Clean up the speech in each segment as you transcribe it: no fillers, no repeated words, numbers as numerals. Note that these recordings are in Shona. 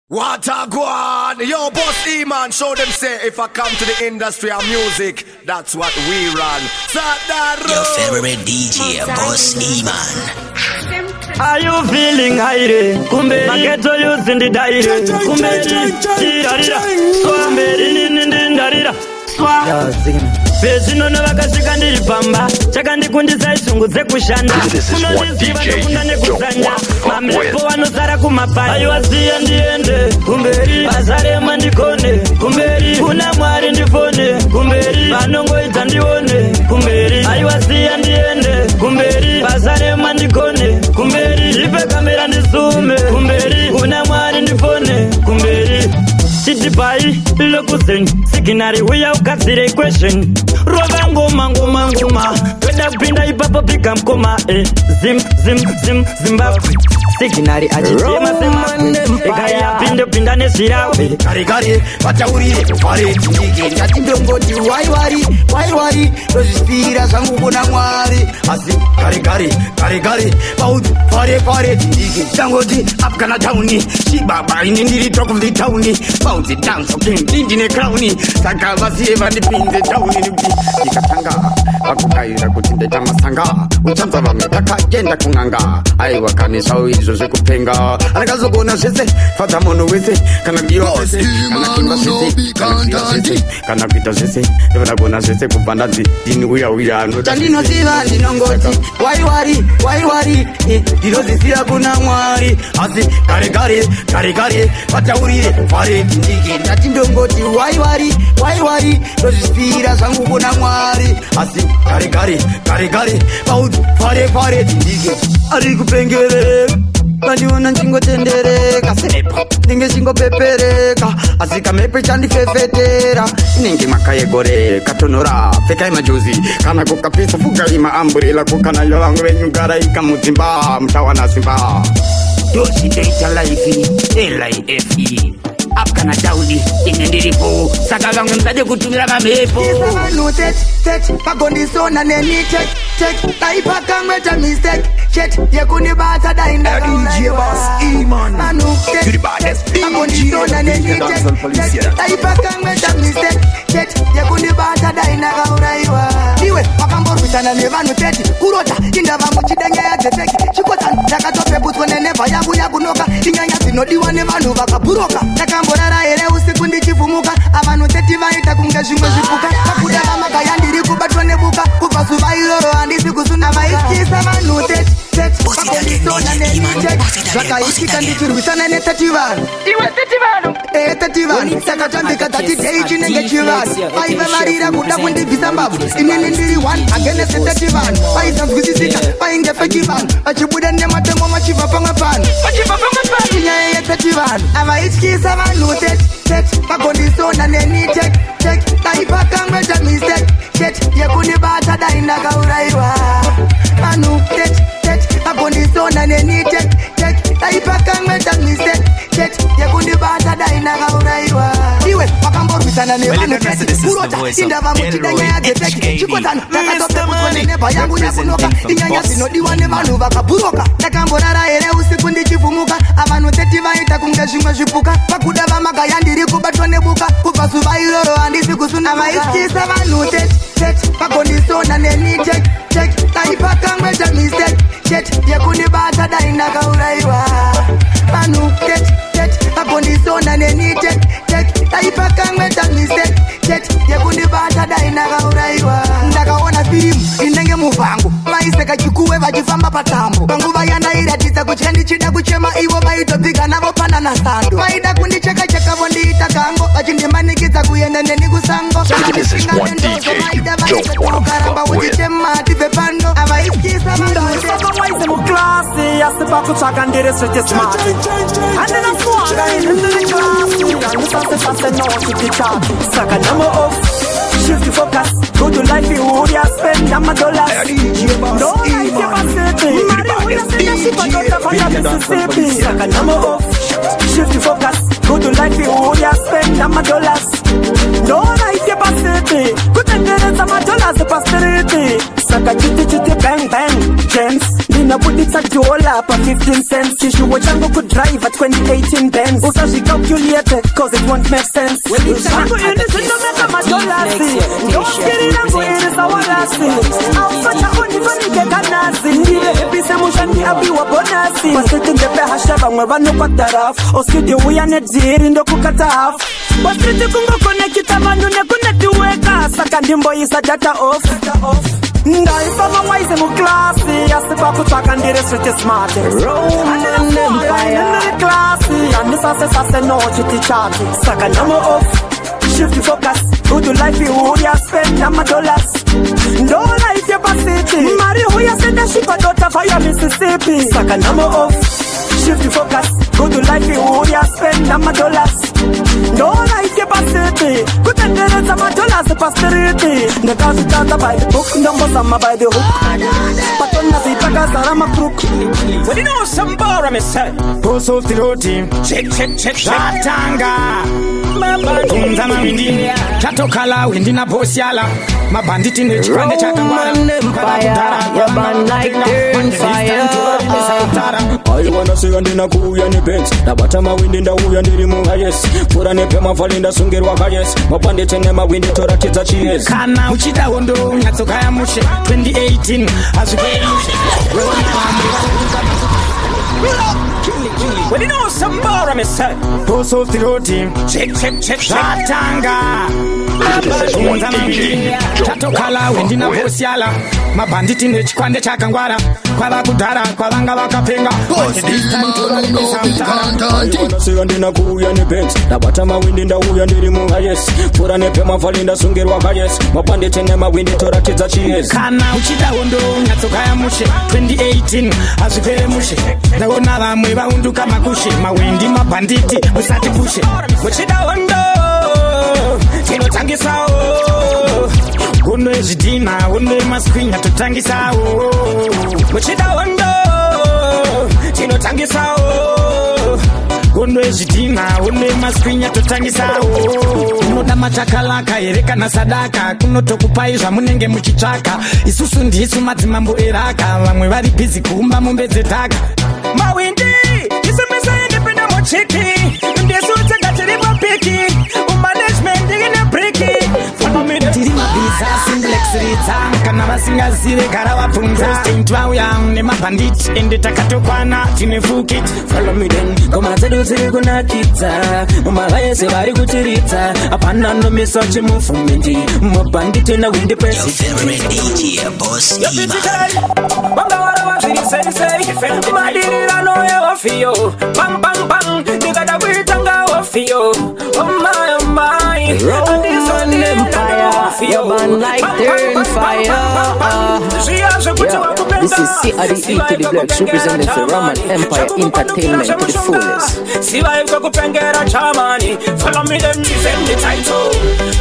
What a go on, yo boss E-man, show them say if I come to the industry of music, that's what we run. Your favorite DJ, Boss E-man. Are you feeling high? Kumbe, mageto using the diary. Kumbe, tirarira, swamberi nindarira, swa. Bezino na vakasvika ndiri pamba chakandi kundisa isungudze kushanda kunondiziva nekunda nekuzanya mamhepo vanosara kumapani aiwaziya ndiende kumberi bazarema ndikone kumberi kuna mwari ndifone kumberi vanongoidza ndione kumberi aiwaziya ndiende kumberi bazarema ndikone kumberi ipe kamera ndisume kumberi kuna mwari ndifone kumberi chitipai lokuzeni signari uya ugadzire equation rova ngoma ngoma ngoma toda kupinda ipapo pika mkoma Zimbabwe signari achitema semakwe ekaya pinde pinda nezvirawe kare vataurire vareti ndike ndatindongoti waiwari tozvisira zvangu kuna mwari asi kare paudzi vareti ndike ndangoti apkana tauni chibaba ine ndiri talk of the town paudzi dance king ndine crown saka vasiye vandipinze tauni nekuti ndikatanga vakudayira kuti ndetamasanga uchanza vamwe takagenda kun'anga aiwa kane zvawo izvo zvekupenga anakazogona zvese fadza munhu wese kana kudiwa zvese kana kuimba zvese kana kuziva zvese kana kuita zvese ndivadagona zvese kubva ndadzi dini uya chandinoziva ndinongoti waiwari ndinozisira kuna mwari asi kare vataurire vareti ndike ndati ndongoti waiwari ndozvisira zvangu kuna mwari asi kare paudzi vareti ndike ari kupengereka vandiona ndingotendereka sepa ndinge chingopepereka asi kamepe chandifefetera inenge makayegoreka tonora pfekai majuzi kana kukapisa fugai maamburela kukana yavangu venyugaraika mudzimba muchawana simba dositoita laifi elife apkana taudi ine ndiripo saka vamwe musade kutumira kamhepo vanhu teti vagondisona neni tek daipakamweta mistake chet yekunibata daindavanhu teti vagondisona neni tek daipakamweta mistake chet yekunibata daindakauraiwa iwe wakamborwisana nevanhu teti kurota indava muchidengea dzepeki chikotani takatopeputswa nenevha yangu yakunoka inyanya dzinodiwa nevanhu vakaburoka takamborara here usiku ndichivhumuka avanhu teti vaita kunge zvimwe zvipuka vakuda vamakaya ndiri kubatwa nebuka kubva zuva iroro handisi kusuna vaityisa vanhu teti vakondisona nenitek zvakaitika ndichirwisana neteti vanhu iwe teti vanhu saka tambika tati dei chinenge chivanhu vaivavarira kuda kundibvisa mbabvu inini ndiri 1 agenese teti vanhu vaizanzwisisika vainge feki vanhu vachibuda nematembo machibva pamwe pano inyaya yeteti vanhu avaityisa vanhu teti vakondisona nenitek daipakamweta mistake chet yekunibata daindakauraiwa vanhu teti vakondisona nenitek daipakamweta mistake chet yekunibata daindakauraiwa iwe wakamborwisana nevanhu teti kurota indava muchidanyaya dzepeki chikotani takatopeputswa nenebha yangu yakunoka inyanya dzinodiwa nevanhu vakaburoka takamborara here usiku ndichivhumuka avanhu teti vaita kunge zvimwe zvipuka vakuda vamakaya ndiri kubatwa nebuka kubva zuva iroro handisi kusuna vaityisa vanhu teti vakondisona nenitek daipakamweta mistake chet yekunibata daindakauraiwa vanhu teti vakondisona nenitek daipakamweta mistake chet yekunibata daindakauraiwa ndakaona firimu inenge muvhangu vaiseka chikuwe vachifamba patambo panguva yandairatidza kutya ndichida kuchema ivo vaitobviga navo pana nasando vaida kundicheka vondiita kango vachindimanikidza kuenda neni kusango vaida vaitaukaramba uchichema tibve pano avaityisa vanhuvaise muklasi asipa kutsvaka ndiri svete smart handina swanga indiri klasi handisasesase nochititatu saka number off shift focus go to life iuya spend amadollars no life yabasiti mari uyasiyashipa dotafanya Mississippi saka number off shift focus go to life iuya spend amadollars no life yabasiti kutendereza amadollars pasteriti saka chiti bang bang gems ninabuditsa dola dollar per 15 cents. Kishuo changu could drive a 2018 Benz. Usashi calculated cause it won't make sense. Changu innocent no make my dollars. Don't get it I'm going to sawarasi. I'm such a unifani kekanasi. Ndiye epise mushani abiwa bonasi. Wasiti ngepe hashaba mweba nupa taraf. Oskidi uya netjiri ndo kukata half. Wasiti kungo konekita manu nekunetiweka. Saka ndimbo isa data off. Ndaifama wise mu classy. Asipa kutaka ndire street smart. Rolling Empire classy. And this ase no chiti chati. Saka namo off. Shift the focus. Who do life who ya spend my dollars. No life ya city. Marry who ya send a ship a daughter via Mississippi. Saka namo off. Shift the focus. Who do life who ya spend my dollars. No life ya city. Good and there is my dollars posterity. The cause it out by the book. Number some by the hook. But on the zipaka sarama crook. Well, you know some bar I'm a set. Post off the road team. Check. Shatanga. Unzama windi Chatokala windi na bosiala Mabanditi nechikande chakangwara Roman like turn fire I wanna see andina kuya ni benz Nabata mawindi nda uya ndiri munga yes Pura nepe mafalinda sungeri waka yes Mabanditi ne mawindi tora kiza chies Kana uchida hondo Ngatokaya mushe 2018 Azukaya mushe Well, you know some bar I'm a set. Post off the road team. Check. Shatanga. Unzama windi Chatokala windi na bosiala Mabanditi nechikande chakangwara Kwala kudara, kwalanga wakapenga Wanasiwa ndina kuya ni benz Nabata mawindi nda uya ndiri munga yes Pura nepe mafalinda sungeri waka yes Mabanditi ne mawindi tora kiza chies Kana uchida hondo Ngatokaya mushe 2018 Azukere mushe Naona vamwe vaunduka makushe Mawindi mabanditi usati pushe Uchida hondo Tinotangisao Unwe zidina, unwe maskwinya tutangisao Uchida hondo Tinotangisao Unwe zidina, unwe maskwinya tutangisao Unoda machakalaka, ereka na sadaka Kunotokupaizwa munenge muchichaka Isusu ndisu madzimambo eraka Vamwe vari busy kuumba mumbedze taka Mawindi, isemesa independa mochiki Ndesu tega tiripa piki Umanagement digine briki Follow me tiri mabiza Singlex rita Kana vasinga zive gara wapunza Stintwa uyang ne mabandit Ende takatokwana tine fukit Follow me then Koma zedu ziri kuna kita Umagaye se vari kutirita Apana no misochi mufumindi Mabandit na windi presi Your favorite DJ, Boss Iman. Wanga wara waziri say Madirira no ya wafiyo Bang bang bang Diga da kuitanga wafiyo Oh my Roman Empire Roman like turn fire This is CRDE to the blacks representing for Roman Empire Entertainment to the fullest. Siwa kupengera chamani Follow me then defend the title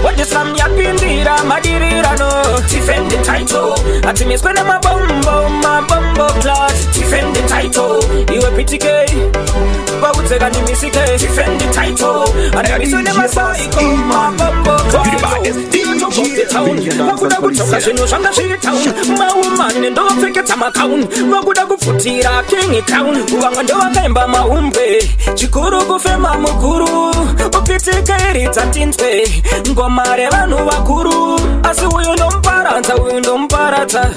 What is from yapindira Madirira no defend the title Ati mispene mabombo class defend the title Iwe pitike Bautega ni misike defend the title Adabisone masaiko mabombo class Wakuda kuchoka shino shanga shi town Maumane ndo fike tamakaun Wakuda kufutira kingi town Uwanga ndo wakaimba maumbe Chikuru kufema mukuru Upitike irita tintwe Ngomare vanu wakuru Asi uyu ndo mparata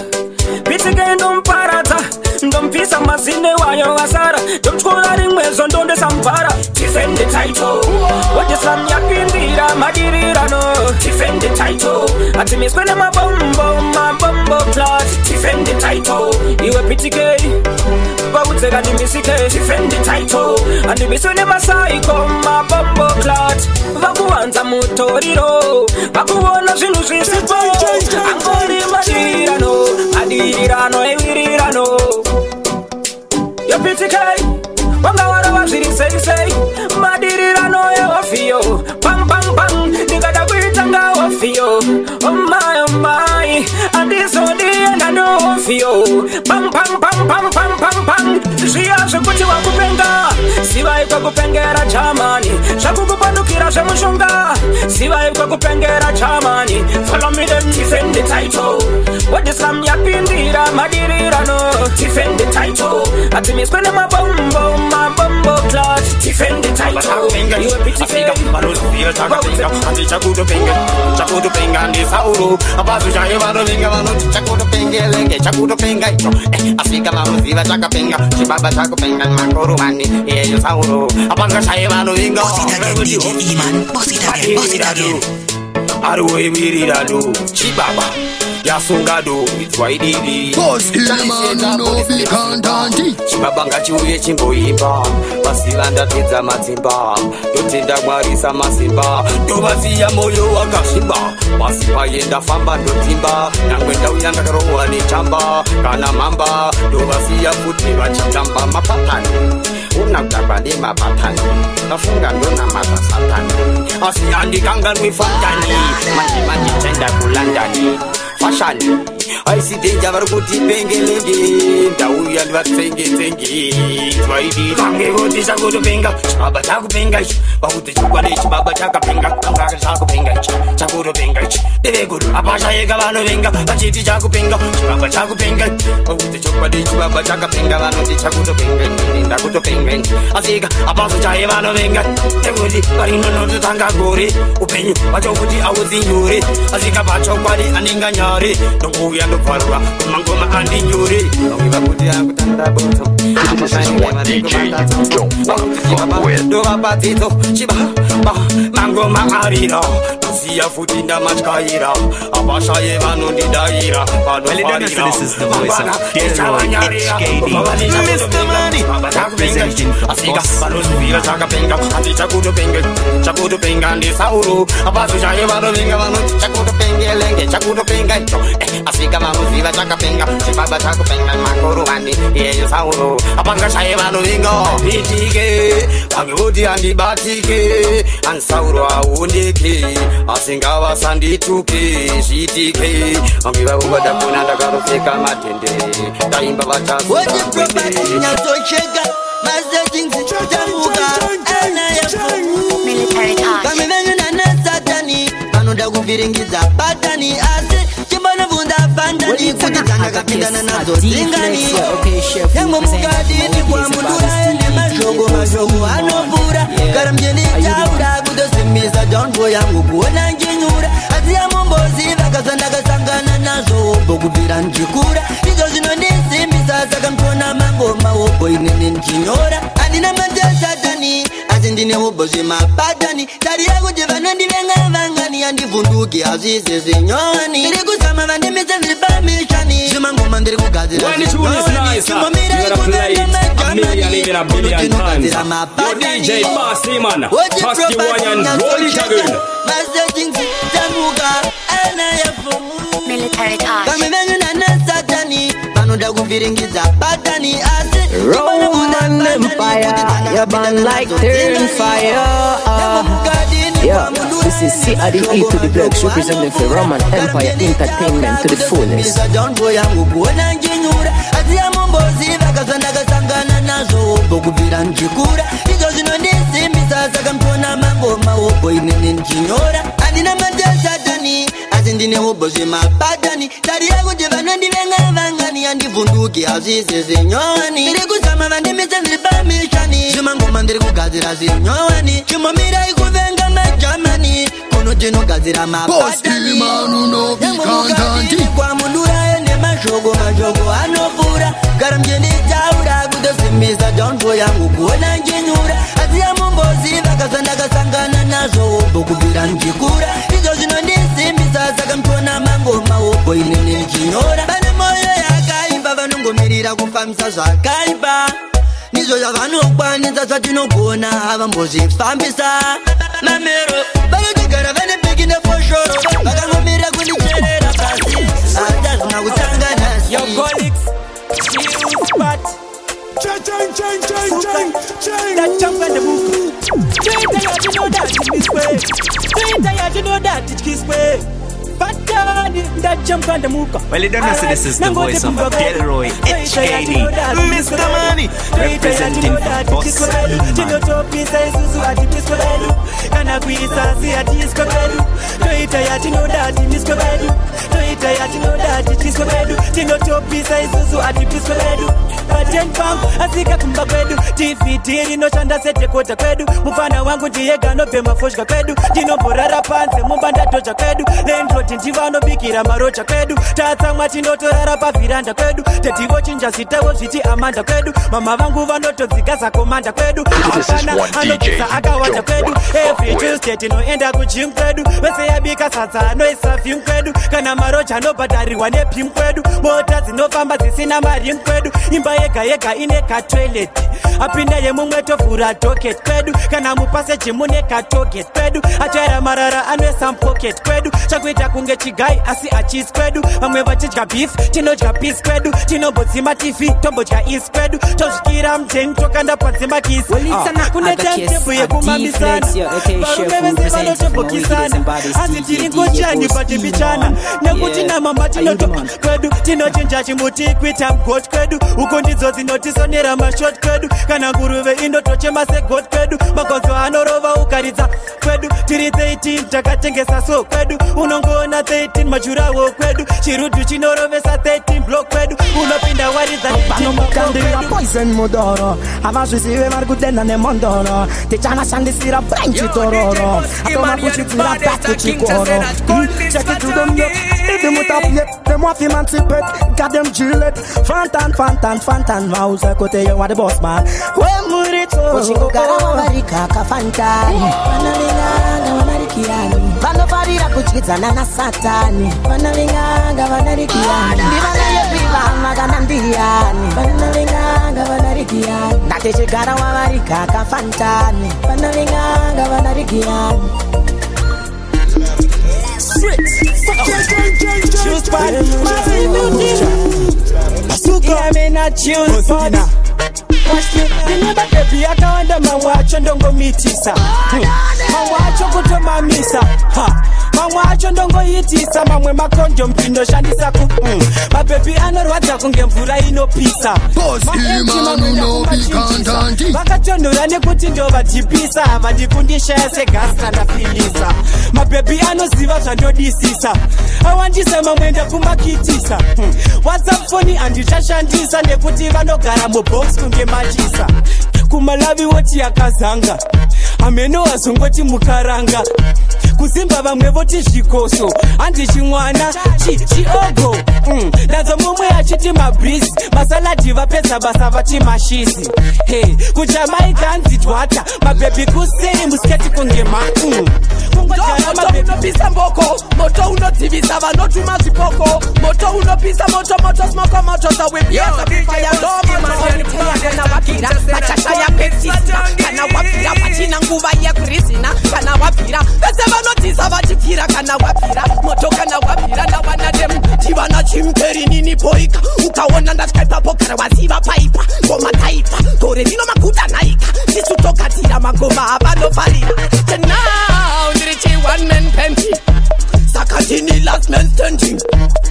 Pitike ndo mparata Ndompisa mazine wayo wasara Domchkura ringwezo ndonde sampara Defend the title What is from yapindira Madirira no Defend the title Ati mispene mabombo class Defend the title Iwe pitike Bautega ni misike Defend the title Andi bisone masaiko mabombo class Vakuanza mutoriro Vakuona zinu zisipo Angori Madirira no Evirira no Yo pitike Wanga wara waziri say Madirira no ya wafiyo Bang Diga da kuitanga wafiyo Oh my Adiso di enda no wafiyo Bang Zia shukuti wakupenga Siwa iko kupengera chamani Shaku kupandukira shemushunga Siwa iko kupengera chamani Follow me then defend the title What is from yapindira Madirira no defend the title. Ati me spend my bumbo clot. Defend the title. You a pretty face. Baluzia chakapenga, andi chakudo penga, chakudo penga andi sauru. Abasu chaye vano venga vano chakudo penga lenge chakudo penga icho. Afrika baluzia chakapenga, chibaba chakapenga makoro mani eyo sauru. Abasu chaye vano venga. DJ Iman, boss it again. Aruwe wirirado, chibaba. Yasungado, it's why didi. Boss Iman, no be kantanti. Chibabanga chiuye chimboimba. Basilanda tiza matimba. Dotinda marisa masimba. Dobaziya moyo wakashimba. Basipa yenda famba dotimba. Nangwenda uyanga karowa ni chamba. Kana mamba. Dobaziya futi wachitamba mapatani. Unakabali mapatani. Kafunga ndona mata satani. Asiandi kangan wifantani. Manji chenda kulandani. Fashion, I see danger for putty pengelegi. Dauya tengi. Twaidi, Tangi, what is a good finger? Baba Taku Pengage, Bahuti Chupanich, Baba Chaka Penga, Amaka Chaku Pengage, Chakudo Pengage, the good, Abasha Gavano Venga, Achiti Chaku Penga, Baba Chaku Penga, Bahuti Chupanich, Baba Chaka Penga, Chakudo Penga, Nakuto Penga, Azika, Abasa Javano Venga, Evudi, Parino no Tanga Gori, Upenu, Bajokuti, I was in Yuri, Azika Bacho Badi, and Inganya. No movie and the Parra, Mangoma and the Yuri. No give a good young bottom. Do a patito, Chiba, Mangoma Arina. See a foot in the Machkaira. Abasha Evano di Daira. This is the voice of Delroy HKD. Mr. Money. Representing from Boss Iman. Chakudo Penga and the Sauru. Abasha Evano Vingavano, Chakudo Penga, Chakudo Penga. Afrika mamuziva chakapenga, chibaba chakupenga makoro mani eyo sauro. Apanga shaevano vingo pitike, angudi andi batike, an sauro aundike, asingawa sandituke, shitike, angiwa ubada kuna dakarofika matende, taimba bachasu. What you providing now so chega, mazing chitamuka, Military talk. kami venuna na satani, panoda kuviringiza patani ase. Bandani kutitana kapindana nazo zingani Yango mukadini kwa mudura ene mashogo anobura Karamjeni chaura kudosimisa jongo yangu kuona njinyura Azia mumbozi vakazanda kasangana nazo Bokubira njikura Izo zino nisimisa saka mtona mangoma Obo inene njinyora Anina matesa tani Azindine ubozi mapatani Tari yaku jivana ndivenga vangani Andivunduki azize zinyoani Irikusama vandimisa Mishani, Zimangoma ndiri kugadzira. When the tune is nice, you gotta play it a million, even a billion times. Yo DJ Boss Iman, pass the wine and roll it again. Military talk. Roman Empire, you burn like turn fire. Yeah, this is CRDE to the Blacks representing for Roman Empire Entertainment to the fullest. Ndine ubozi mapatani Tari yaku jivana ndivenga vangani Andivunduki azize zinyoani Ndiri kusama vandimisa nilipamishani Zimangoma ndiri kugadzira zinyoani Chimomira ikuvenga majamani Kuno jino gadzira mapatani Yangu kwa mundura ene mashogo anopura Karamjeni chaura kudosimisa Jonfo yangu kuona njinyura Azia mumbozi vakazanda kasangana nazo Bokubira njikura Izo zino ndisimisa Saka mtona mangoma Obo inene njinyora Bane moyo yakaimba Vanongomirira kufamisa zvakaipa Nizo yavanokwanisa Satinogona havambozvifambisa Mamero Vanogara vane pekine foshoro Vakangomirira kundicherera pasi Atazina kutangana Your colleagues, you spot. That jump at the book. Tired to know that it's this way. Tired to know that it's this way. But that jump on the muka. Well, you don't know, so this is the voice of Delroy HKD. Mr. Money, representing for Boss Iman. toita yatinoda tichiswe kwedu tinotopisa isusu atipiswe ledu patenpam asika kumba kwedu tivhiti rinoshanda setekota kwedu mufana wangu ndiyega nobhema foshka kwedu tinomborara panze mumba ndatocha kwedu lendroti ndivanobikira marocha kwedu tatsamwa tinotorara pavhiranda kwedu tetivo chinja zitawo zviti amanda kwedu mama vangu vanotodzigaza komanda kwedu akana anobvisa akawanda kwedu every Tuesday tinoenda kujim kwedu vese yabika sadza anoisa vhim kwedu kana marocha anobhadharirwa nepim kwedu mota dzinofamba dzisina marim kwedu imba yega yega ine katoilet apinda yemumwe tovhura docket kwedu kana mupaseji mune katoget kwedu achaira marara anoisa mpocket kwedu chakuita kunge chigai asi achisi kwedu vamwe vachidya beef tinodya peace kwedu tinombodzima tv tombodya is kwedu tosvikira mteni tokanda padzimba kisi kune timetable yekumamisana varume vese vanotobhokisana asi tiri ngochanyi patimbichana nekuti namama tinotopa kwedu tinochinja chimuti kuita mgot kwedu uko ndidzo dzinotisonera mashot kwedu kana nguruve indotochema segot kwedu magonzo anorova ukaridza kwedu tiri 13 takatengesa so kwedu unongoona 13 majurawo kwedu chirudu chinorovesa 13 block kwedu unopinda waridza panokandira poison modoro avazvizive vari kudenda nemondoro tichanashandisira branchi tororo atoma kuchitsira pakuchikoro check it to them yo if them up yet them off emancipate got them gillette fantan mouse kote yo are the boss man we murito kuchikogara wavarika kafantani vanalinganga vanarikiani vanofarira kuchidzana na satani vanalinganga vanarikiani ndivanayepiva kana ndiyani vanalinganga vanarikiani ndatechigara wavarika kafantani vanalinganga vanarikiani choose part, my beauty. Suka me na choose part. Remember baby akawanda mawacho ndongo mitisa. Mawacho kutomamisa. Mawacho ndongo yitisa mamwe makonjo mpindo shandisa ku. Mabebi anorwadza kunge mvura inopisa. Vakatondora nekuti ndo vatipisa vandikundisha segasa ndafilisa. Mabebi anoziva zvandodisisa awandisa mamwenda kumakitisa WhatsApp phone andichashandisa nekuti vanogara mubox kunge machisa kumalavi woti yakazanga ameno wazongoti mukaranga kuzimba vamwe voti zvikoso handichimwana chiogo ndadzo mumwe achiti mabreeze masaladi vapedza basa vati mashisi hey kuchamaika anzidwata mabhebi kuseri musketi kunge moto unopisa mboko moto unodzivisa vanotuma zvipoko moto unopisa moto smoko moto zawepiesa fire kana wapira vachashaya pepsisina kana wapira pachina nguva yekurizina kana wapira vese vanotisa vachipira kana wapira moto kana wapira ndawana dem tivana chimperi nini poika ukaona ndatyaipapo kana waziva paipa ngoma taipa gore vino makuta naika tisutokatira magoma avanofarira now ndirichi one man penti sakatini last man standing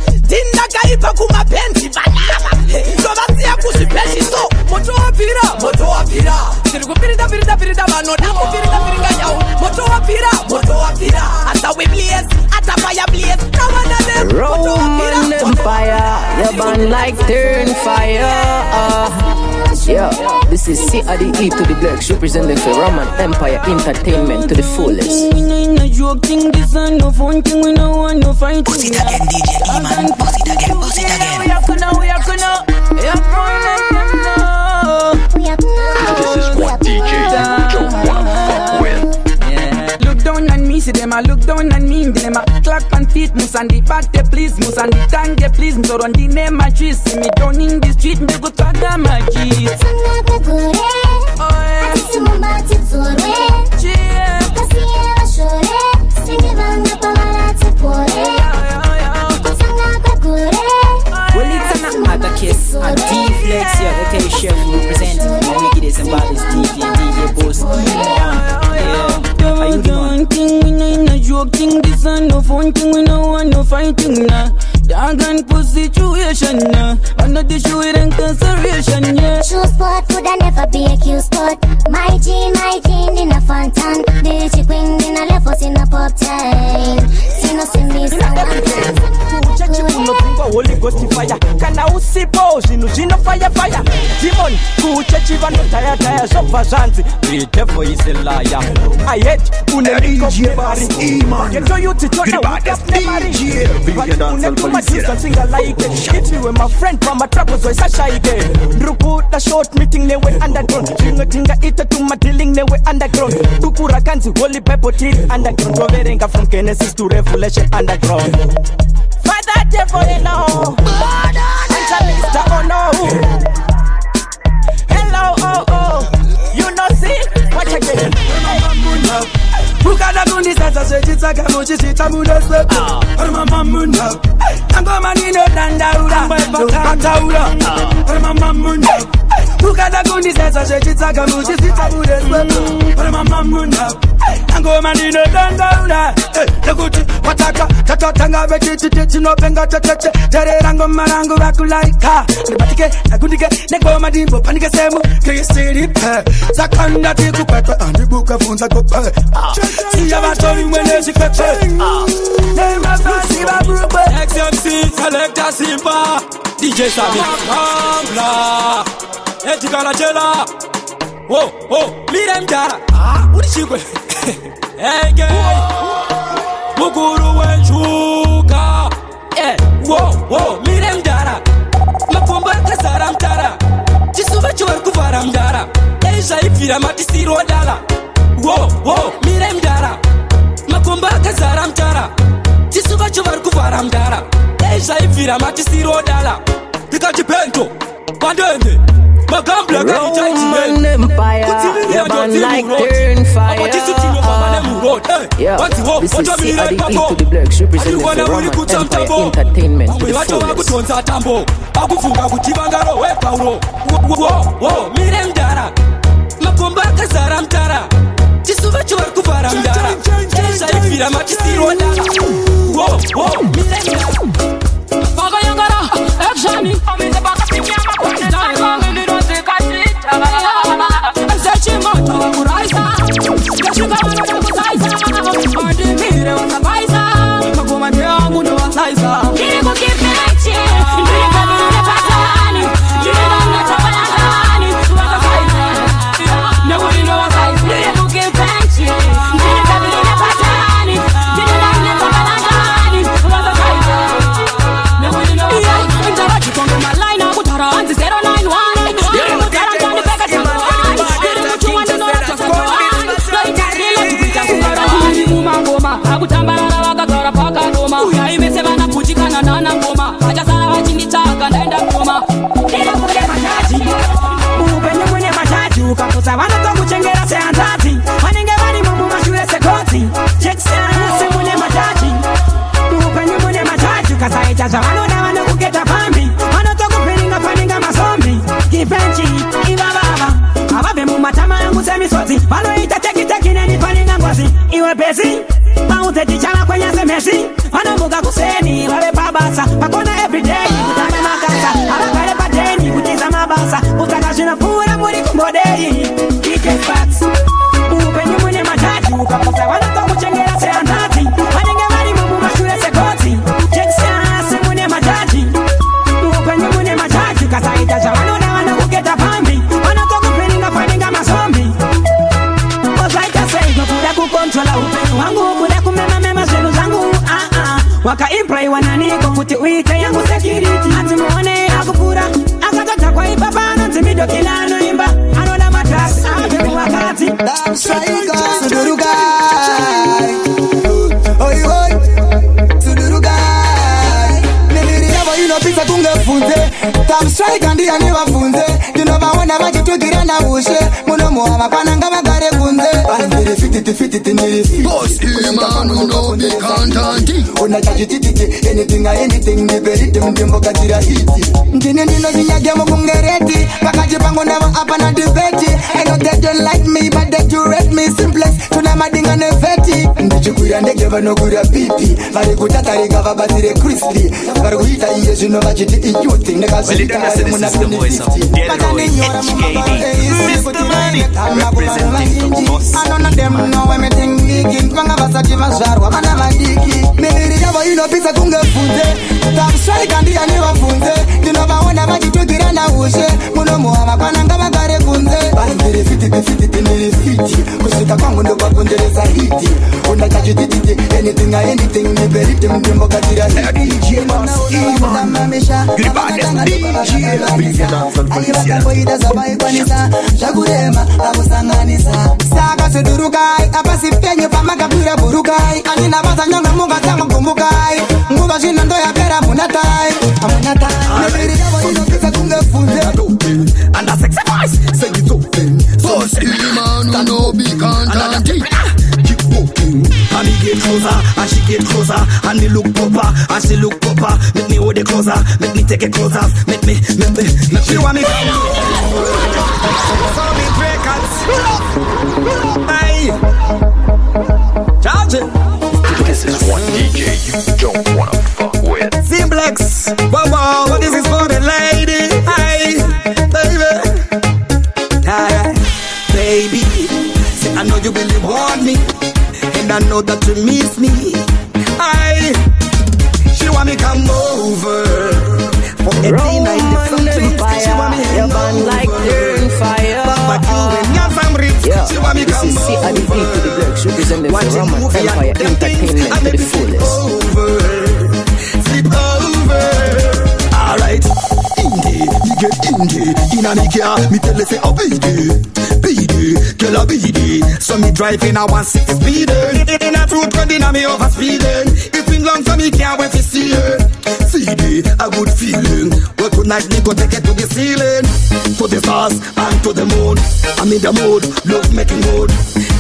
ndindakaipa kumapendi vanava ndovasiya kuzvipeshiso moto wapira tiri kupirida vanoda kupirida yau moto wapira asawe blies atapaya blies navanane Roman Empire you burn like turn fire yeah, this is CRDE to the Blacks representing for Roman Empire Entertainment to the fullest. Boss it again, DJ E-Man. Boss it again. This is what DJ don't want fuck with. Look down on me, see them a look down on me. Them a clap and feet, mus and the back they please, mus and the tank they please. So run the name my trees, see me down in the street, me go tag a magic. Well, it's another case, a D-Flex, yeah, okay, chef representing my wickedest and baddest DJ Boss. How you doing? We no joking, this ain't no fun thing, we no want no fighting, nah. Dog and pussy situation, nah. I'm not the show it and consideration, yeah. Shoe spot could I never be a Q spot. My G in a fountain. The chick wing in a left us in a pop time. See no see me, so ghost fire. Kana usipo zvinhu zvinofire fire. Demon kuchechi vanotaya taya zvobva zvanzi. The devil is a liar. I hate unemikobari. Geto yuti toda ukasnemari. Unetumajusa singa like. Hit me with my friend from my troubles so isashaike. Nrukuta short meeting newe underground. Ringotinga ita tuma dealing newe underground. Tukura kanzi holy pepper till underground. Goverenga from Genesis to Revelation underground. Father devil you know. Answer Mr. Oh no. Hello oh. You know see? Watch again. Ukada kundi sasa sechitsaka muchishita mudeswe Mama munda Angoma nino dandaura Pataura Mama munda Ukada kundi sasa sechitsaka muchishita mudeswe Mama munda Angoma nino dandaura Nekuti wataka Tatotanga vechiti Nopenga tetete Terera ngoma rangu vakulaika Nipatike nakundike Negoma dimbo panike semu Kisiripe Zakanda tiku pepe Andibuka funza kope Siya vatori mwene shikete Nema fasi vabrupe XMC Selecta Simba DJ Sami Kambla Etikala Jela Mire mjara Urishikwe Ege Muguru wenchuka Mire mjara Makomba kasara mtara Chisuva chwer kuvara mjara Eja ifira matisiro dala Mire mjara Makomba kazara mtara Chisuva chwer kuvara mjara Eja ifira matisiro dala Tikachipento Pandende Magambla Roman Empire, your band like turn fire. Yeah, this is CRDE to the Blacks, representing the Roman Empire Entertainment to the fullest. Mire mjara Makomba kazara mtara Chisuva chwer kuvara mjara Eja ifira matisiro dala Mire mjara Faga yangara, ekshani Amize baka pinyama kwa nitaiva Nilirozi kachita Msechi moto wa kuraisa Kashika wana kusaisa Mandimire watabaisa Makuma diangu ni wasaisa Niliku kipechi Niliku kabili patani Niliku netabalangani Watabaisa Nekuli ni wasaisa Niliku kipechi Niliku kabili patani Niliku netabalangani Watabaisa akutambarara vakagara pakadoma uyaimese vana kuchikana nana ngoma vachasara vachinditsvaga ndaenda ngoma ndirakude majaji muupenyu mune majaji ukapusa vanotokuchengera sehanzadzi vanenge varimo mumashure sekotsi chekisenase mune majaji muupenyu mune majaji ukasaita zvavanoda vanokugeta pambi vanotokupiringa paninga masombi kipenchi ivavava avabve mumatama yangu semisodzi vanoita tekiteki neni paninga ngozi iwe pesi Maute chama kwenye semesi Wanamuka kuseni Wawe pabasa Pakona everyday Kutame makasa Alakare pateni Kutiza mabasa Utakashina pura muri kumbodei DJ Fax Upenyu mwenye majaji Ukapusa wanatoka kuchengera seandati Wanenge wari mumu mashure sekoti Chekiseanase mwenye majaji Upenyu mwenye majaji Kasaita jawanoda wanakuketa pambi Wanatoka kupeninga paninga masombi Osaita seigo kuda kukontrola upenyu wangu Waka imprai wananiko kuti uite yangu security Ati muone akupura Akatata kwa ipapana Timido kila anoimba Anoda matasi Ape wakati Damshaika Sudurugai Oi oi Sudurugai Niliri yabo inopisa kungefunze Damshaika ndiya niwafunze Tunobaona vakitugira na ushe Muno muhama pananga magare kunze Niri fititi niri Boss Iman uno the content Unachachititi anything niberiti mjimbo katira hiti Ngini nino zinyagemo kungereti Pakaji pangu never hapa na debeti I know they don't like me but they do rate me Simplex tuna madinga nefeti Ndichikuya ndege vanogura pipi Vari kutatari gava batire crispy Vari kuhita iye zino vachiti iyuti Nekazita ari muna 2050 Makani nyora mama Mr. Money representing the boss. I know them know everything leaking Kwanga vasati mazarwa mana madiki Miri yabo inopisa kungefunze Tamsai Rekandia ni wafunze Tunobaona majitugira na ushe Munomuwa mapananga magare kunze Bandere fiti tenere fiti Kushika kwangu ndo kwa kundereza hiti Unachajititi anything Niberite mdembo katira DJ Boss Iman Gribades DJ Lapizia Dancehall Polisia Ayiwata zabai kwanisa Shagurema abusanganisa Saka sudurukai Apasi penye pamakapura burukai Anina basa nyonga munga tango kumbukai Nguba shina ndo ya pera munatai Amunatai Nebiri yabo inokisa kungefunze And a sexy voice Say it's open So Iman no be content Keep walking And he get closer And she get closer And me look proper And she look proper Make me hold it closer Make me take it closer Make me She want me So me break it Hey Charge it This is one DJ you don't wanna fuck with. Simplex Wow, this is for the lady. Hey, baby. Alright, baby. See, I know you really want me, and I know that you miss me. Hey, she want me come over. From 1890 something. She want me hang over. Like turn fire. But you and your family. She want me come over. This is CRD to the Blacks, representing for Roman Empire Entertainment to the fullest. Sleep over. Alright. You get indie. In a me car, me tell her say oh BD, girl a BD. So me driving a 160 speeder. In a fruit running a me over speeding. It's been long so me can't wait to see her. CD, a good feeling. Well tonight me go take it to the ceiling. To the stars and to the moon. I'm in the mood, love making mood.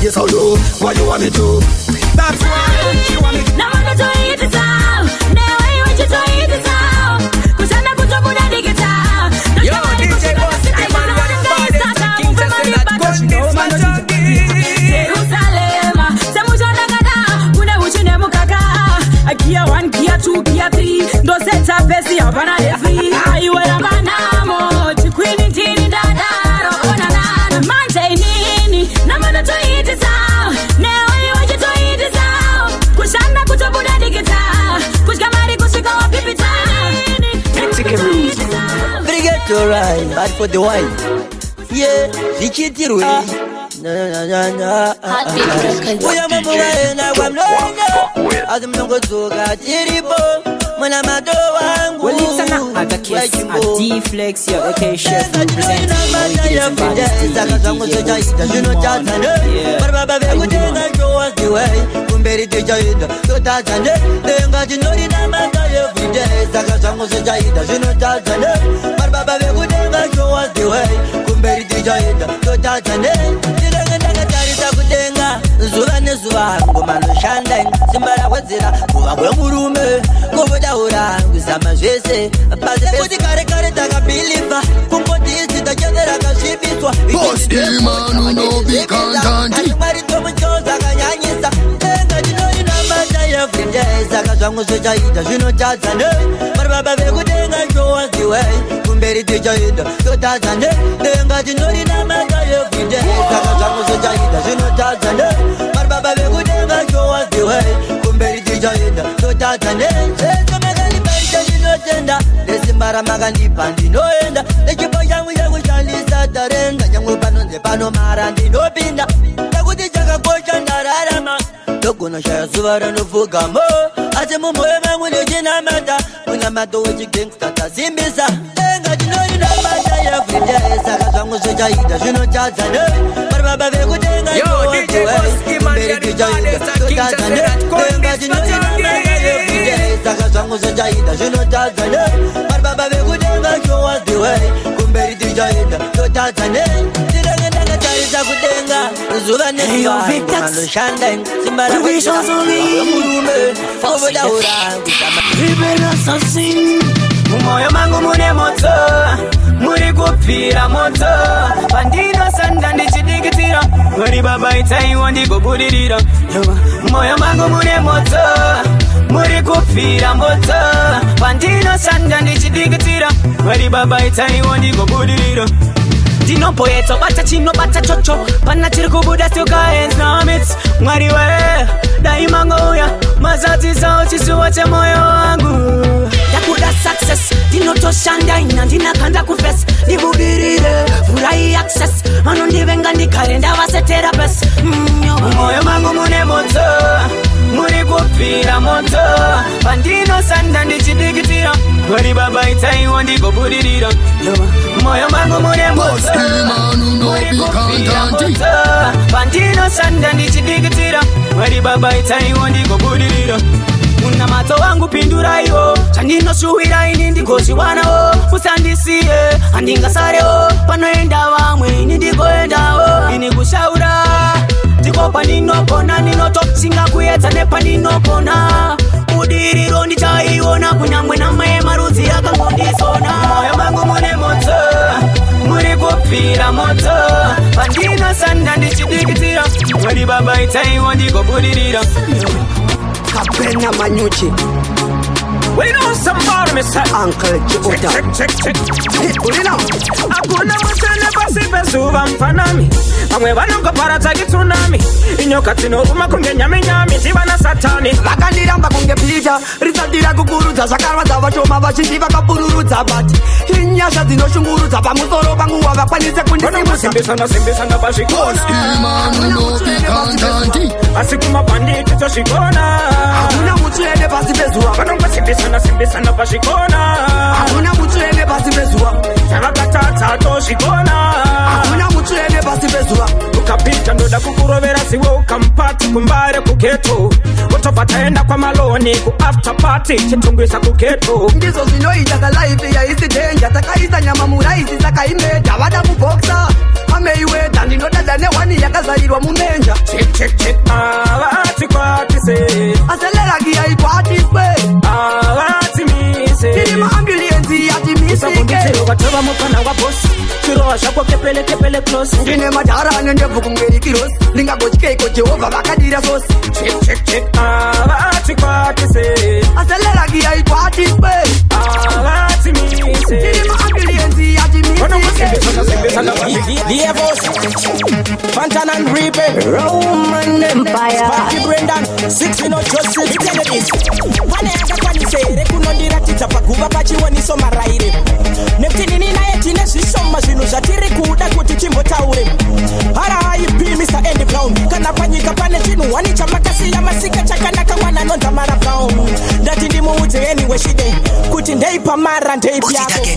Yes I know, why you want me to? That's why you want me. Now I'm gonna eat it out. Now I want you to eat it out. Cause I'm not gonna put that it out. Yo, DJ Boss, I'm on the body. King Testament, Jerusalem, Samujana Gada, Una Uchine Mukaka. Gear 1, Gear 2, Gear 3. Don't set up Bessie up on a free. I wear a manamo. Chiquini Tini Dada. Onana. Mantainini. Namana to eat it out. Now I want you to eat it out. Kushana Kutobuda Digita. Kushkamari Kushika Pipita. Brigade to ride, bad for the wine. Yeah, the kitty way. We are moving and I'm not. As I'm not going to get it. When I'm a door, well, it's an other case. A D-Flex, your AK chef representing zuva ngomano shanda simbara kwedzera kuva kwemurume kovodaura kuzama zvese basi kuti kare kare takabiliva kungotisi tachezera kasvibiswa mwari tomuchoza akanyanyisa tenga tinoinamata everyday saka zvangu zvochaita zvinotadza ne vari baba vekutenga showaziwe kumberi tichaenda totadza ne tenga tinoinamata everyday saka zvangu zvochaita zvinotadza ne vari baba vekutenga showaziwe kumberi tichaenda totadza ne sesomakalibaita zvinotenda nesimba ramakandipa ndinoenda nechipo changu chakushandisa tarenga nyangwe panonze pano mara ndinopinda nekuti chakakosha ndararama ndogonoshaya zuva ranopfugamo asi mumwoyo mangu nechinamata unamato wechigangsta tasimbisa tenga tinorinamata everyday saka zvangu zvochaita zvinotadza ne vari baba vekutenga kumberi tichaita totadza ne tenga tinorinamata everyday saka zvangu zvochaita zvinotadza ne vari baba vekutenga showaziwe kumberi tichaita totadza ne tirengendangatarisa kutenga zuva nezuvaanoshanda simba ramurume ovodaura mumoyo mangu mune moto muri kupfira moto pandinosanda ndichidikitira vari baba itaiwa ndigobudirira mumoyo mangu mune moto muri kupfira moto pandinosanda ndichidikitira vari baba itaiwa ndigobudirira ndinopoeta bata chinobata chocho pana chiri kubuda stiukaensnamit mwari we daima ngouya mazatisa uchisuwa chemoyo wangu ndakudasa access ndinotoshanda ina ndinakanda kufesi ndibudirire furai access vanondivenga ndikare ndavasetera pesi moyo mangu mune moto muri kupfira moto pandinosanda ndichidikitira Mwari baba itaiwa ndikobudirira moyo mangu mune moto muri kupfira moto pandinosanda ndichidikitira Mwari baba itaiwa ndikobudirira Una mato wangu pinduraiwo chandinosuhira ini ndikoziwanawo musandisiye andingasarewo panoenda vamwe ini ndikoendawo ini kushaura ndiko paninopona ninotosinga kuedza nepaninopona budiriro ndichaiona kunyangwe namwe marudzi akangondisona moyo mangu mune moto muri kupfira moto pandinosanda ndichidikitira Mwari baba itaiwa ndikobudirira Kapena Manyuchi. We know some more, Mr. Uncle Chiota. Check. We know. Hakuna mutane basi besuva mfanami. Amwe vanongo paratagi tsunami. Inyoka tinoguma kunge nyami tivana satani. Vakandiramba kunge pita. Risatira kukurudza zvakarwadza vachoma vachiti vakabururudza bati. Inyasha dzinoshungurudza pamusoro pangu havakwanise kundisimbisana pazvikona. Asi kumabhanditi tozvikona. Hakuna mutsvene pasi pezuva. Vanongosimbisana pazvikona. Hakuna mutsvene pasi pezuva. Zvavakatadza tozvikona. Hakuna mutsvene pasi pezuva. Ukapita ndoda kukurovera ziwe ukampati kumbare kugeto. Utobva taenda kwamaloni kuafter party chitungwisa kugeto. Ndizvo zvinoita kalaifi yaisi dhenja. Takaisa nyama muraisi sakaimedha vada kuboksa. Ameiwedha ndinodada nehwani yakazarirwa mumenja. Check. Avati kwatise. Aselera kiyayikwatise. Avati mise. Tiri maambulensi yatimisike. Usabunditiro vatova mukana wa boss. Chirowa zvako kepele close. Ndine madhara nendebvu kungeri kirosi. Ndingagotyikeiko Jehovha vakadira sosi. Check. Avati kwatise. Aselera kiyayikwatise. Avati mise. Tiri maambulensi yatimisike. The Fantan and Reaper, Roman Empire, Sparky Brendan, 6 no justice. It's enemies. Vanega panisere kunondira titapaguva pachiwoniso maraire. Neptinini naye tine zvishoma zvinhu zvatiri kuda kuti timbotaure. R.I.P. Mr. Andy Brown. Kana panyika pane chinhu wani chamakasiya masika chakanaka mwana nonza Mara Brown. Ndati ndimuudze anyway shide kuti ndeipa mara ndeipi yako.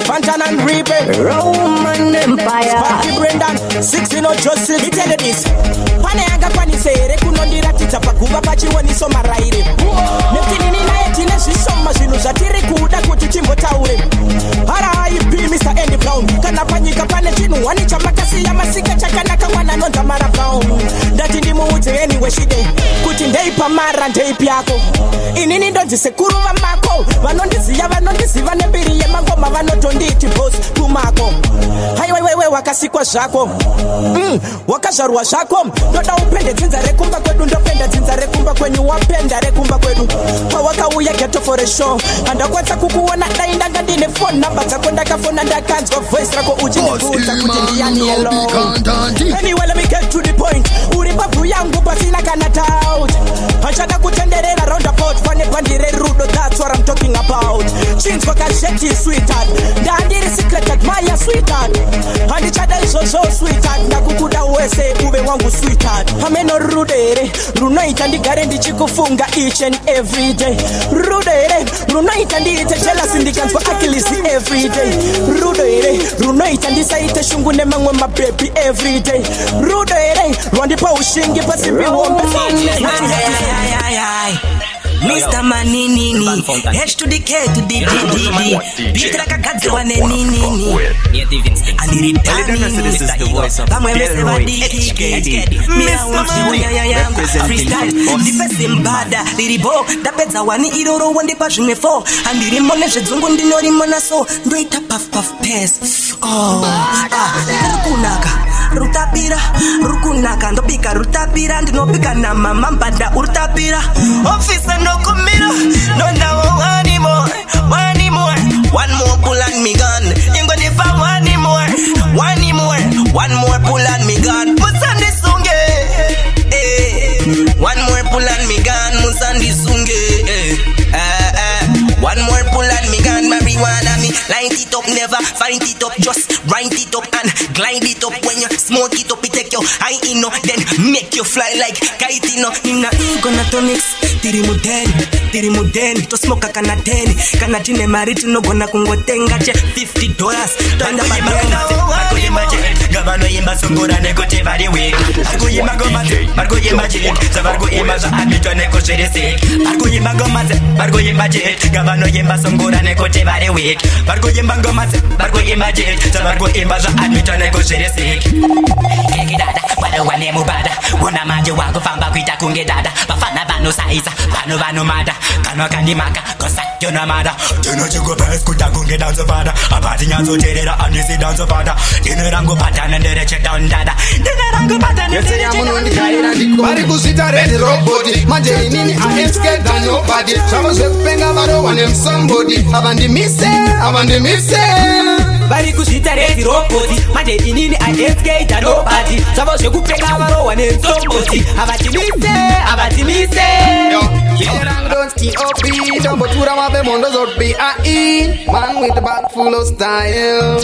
Fantan and Reaper, Roman Empire, Sparky Brendan, 6 no justice. It's enemies. Pane anga panisere kunondira titapaguva pachiwoniso maraire. Neptinini naye tine zvishoma zvinhu zvatiri kuda kuti timbotaure. R.I.P. Mr. Andy Brown. Kana panyika pane chinhu wani chamakasiya masika chakanaka mwana nonza Mara Brown. Ndati ndimuudze anyway shide kuti ndeipa mara ndeipi yako. Inini ndonzi sekuru vamako vanondiziva nembiri yemangoma vanotonditi boss kumako. Haiwaiwaiwe wakasikwa zvako wakazvarwa zvako. Ndoda upende dzinza rekumba kwedu ndopenda dzinza rekumba kwenyu wapenda rekumba kwedu. Pawakauya ghetto for a show andakwanisa kukuona dai ndanga ndine phone number dzako ndakafona ndakanzwa voice rako uchinibvunza kuti ndiyani hello. Anyway let me get to the point. Uri pabvu yangu pasina kana doubt. Hachada kutenderera roundabout pane pandire rudo. That's what I'm talking about. Chinzwa kasheti sweetheart. Ndandiri secret admire sweetheart. Handichada izvozvo sweetheart. Ndakukuda wese uve wangu sweetheart. Hameno rudere runoita ndigare ndichikufunga each and every day. Rudere runoita ndiite jealous ndikanzwa Achilles every day. Rudere runoita ndisaite shungu nemamwe mababy every day. Rudere rwandipa ushingi pasimbi wombe. Mr. Maninini, H to the K to the D. Beat like a kadzwa nenini. This is the voice of Delroy HKD. Mr. Freestyle, ndipese mbada liribo ndapedza wani iroro wandipa zvimwe 4 andirimo nezvedzungu ndinorimo naso ndoita puff pass. Rutapira rukunaka ndopika rutapira ndinopika na mama mbada urutapira officer no kumira no now one more pull on me gun ingo nifa one more pull on me gun musandi sunge one more pull on me gun musandi sunge Light it up, never find it up. Just wind it up and glide it up. When you smoke it up, it take you high in, then make you fly like kite in. Nina ego na tonics, tiri mudeni, to smoke kanateni, kanatine mariti no gonna kungotenga che $50. Tanda Margo yimba sungura negote very weak. Margo yimba gomate, Margo yimba jit, Margo yimba za abito negote sick. Margo yimba gomate, Margo yimba jit, Gabano yimba sungura negote very weak. Margo yimba gomate, Margo yimba jit, Margo yimba za abito negote sick. Kiki dada, wada wane mubada, wana maji wago famba kuita kunge dada, bafana bano saiza, bano mada, kano kandi maka, kosa yona mada. Teno chigo pes kuita kunge danzo fada, abati nyanzo terera anisi danzo fada. Dine rango patana ndere che down dada, dine rango patana ndere che down dada. Bari kusita red robot, manje nini I ain't scared than nobody. Shamo sepenga baro wanem somebody, abandi mise. Bari kusita red robot, manje nini I ain't scared than nobody. Shamo sepenga baro wanem somebody, abandi mise. Yo, don't ski up beat, but tura mabe mondo zot be a man with the back full of style.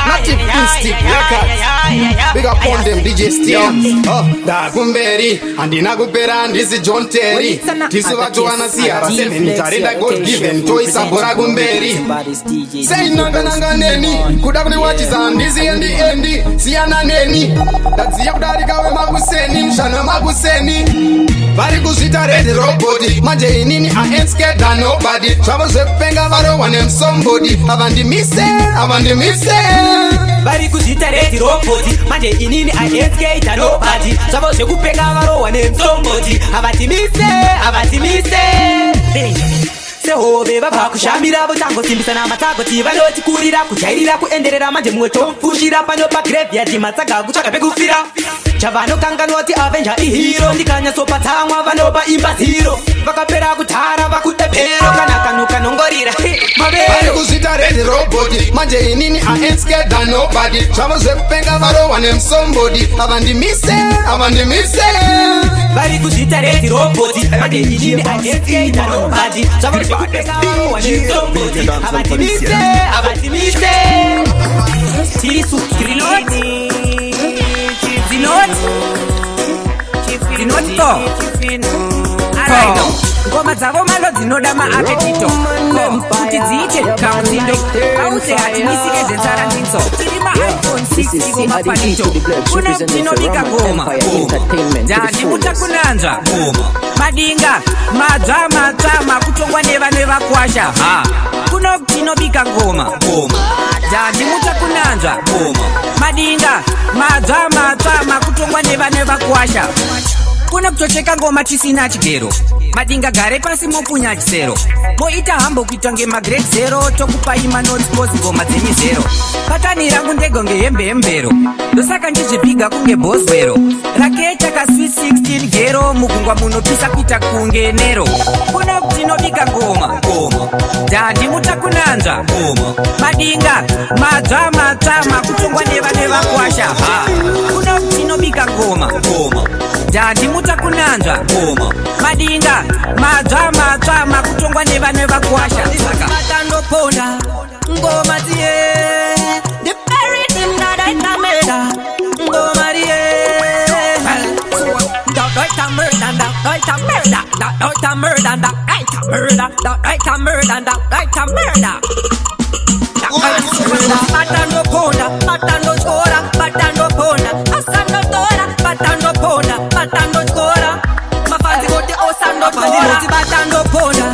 Native Instinct Records. Big up on them DJ Stian. Da Gumberi andina kupera ndisi John Terry. Tisu watu wanasiara seven tarenda God given toy sabora Gumberi. Say nanga neni kudabni wachiza ndisi endi siana neni. That's your daddy kawe maguseni mshana maguseni. Bari kusita red robot, manje nini I ain't scared than nobody. Trouble sepenga baro wanem somebody, abandi mise. Bari kusita red robot, manje nini I ain't scared than nobody. Trouble sepenga baro wanem somebody, abandi mise. Seho beba bakushamira botango simbisana matago tibaloti kurira kujairira kuenderera manje mweto fushira pano pa graveyard matsaga kuchaka bekufira chavano kanganoti avenger ihero ndikanya sopa tamwa vano ba imba zero vakapera kutara vakutepero kana kanuka nongorira Bari kusita red robot, manje nini I ain't scared than nobody. Chamo sepenga baro wanem somebody, abandi mise. Bari kusita red robot, manje nini I ain't scared than nobody. Chamo sepenga baro wanem somebody, abandi mise. Tisu triloti. Ngoma dzavo malo dzinoda maapetito kuti dziite kamuzindo ause hatimisike zvenzara ndinzo tiri maiphone 6 ivo mafanito kuno tinobika ngoma ndandimuta kunanzva madinga madzva kutongwa nevane vakwasha kuno tinobika ngoma ndandimuta kunanzva madinga madzva kutongwa nevane vakwasha kuno kutocheka ngoma tisina chigero madinga gare pasi mopunya chisero moita hambo kuita ngemagrade 0 tokupai manoti pozi ngoma dzemizero patani rangu ndegonge hembero ndosaka ndizvipiga kunge boswero raketa kaswi 16 gero mugungwa munopisa kuita kunge nero kuno tinobika ngoma ndandimuta kunanzva madinga madzva kutongwa nevane vakwasha kuno tinobika ngoma ndandimuta kunanzva madinga madzva kutongwa nevane vakwasha vatandoponda ngoma dziye the buried him that I murder ngoma dziye batandoponda batandochora mafazi kote osandotora batandoponda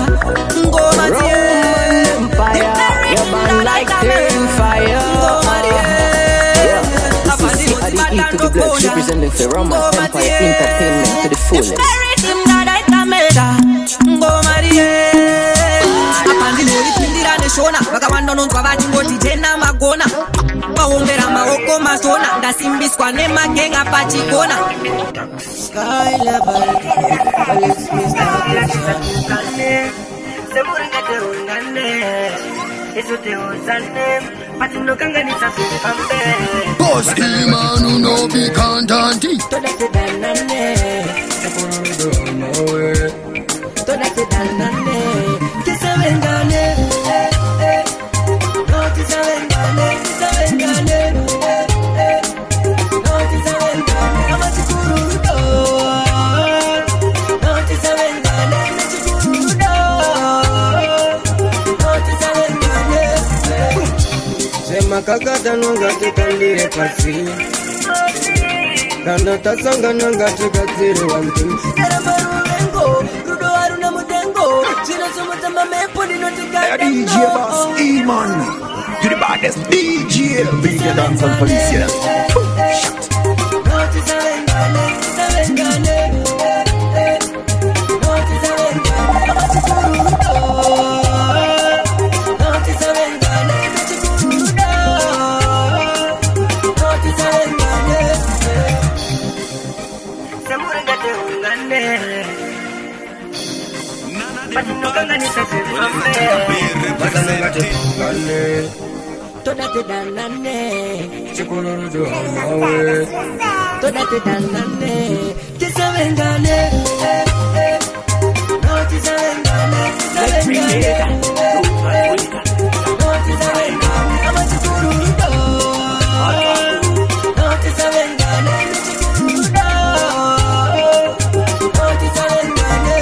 ngoma dziye burn like turn fire. Representing the Roman Empire Entertainment to the fullest. vakawanda nonzwa vachingoti tena magona vaombera maoko masona ndasimbiswa nemagenga pachikona Boss man who no be contenty. Toda te danane, que se vengane, no te se vengane, no te se vengane, amachukurudo, no te se vengane, amachukurudo, no te se vengane. Se makakata nunga tukandire pasi, kanda tasanga nunga tukazire wantu. DJ Boss E-Man, you the baddest DJ, Video Dance and Police, yeah. Toda te danane, chikurudo mawe. Toda te danane, que se vengane, no te se vengane, no te se vengane, amachukurudo, no te se vengane, chikurudo, no te se vengane.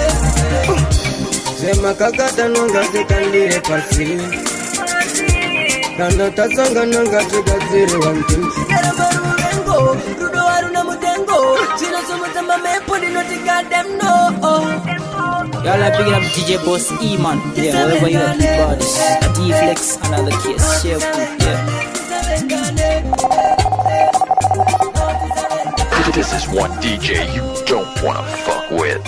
Se makakata nunga tukandire pasi, kanda tasanga nunga tukazire wantu. Rudo haruna mutengo, chino sumutama meponi no tigadem no. Y'all are picking up DJ Boss E-Man. Yeah, wherever you are, keep all this. A D-Flex, another case. Share food, yeah. This is one DJ you don't wanna fuck with.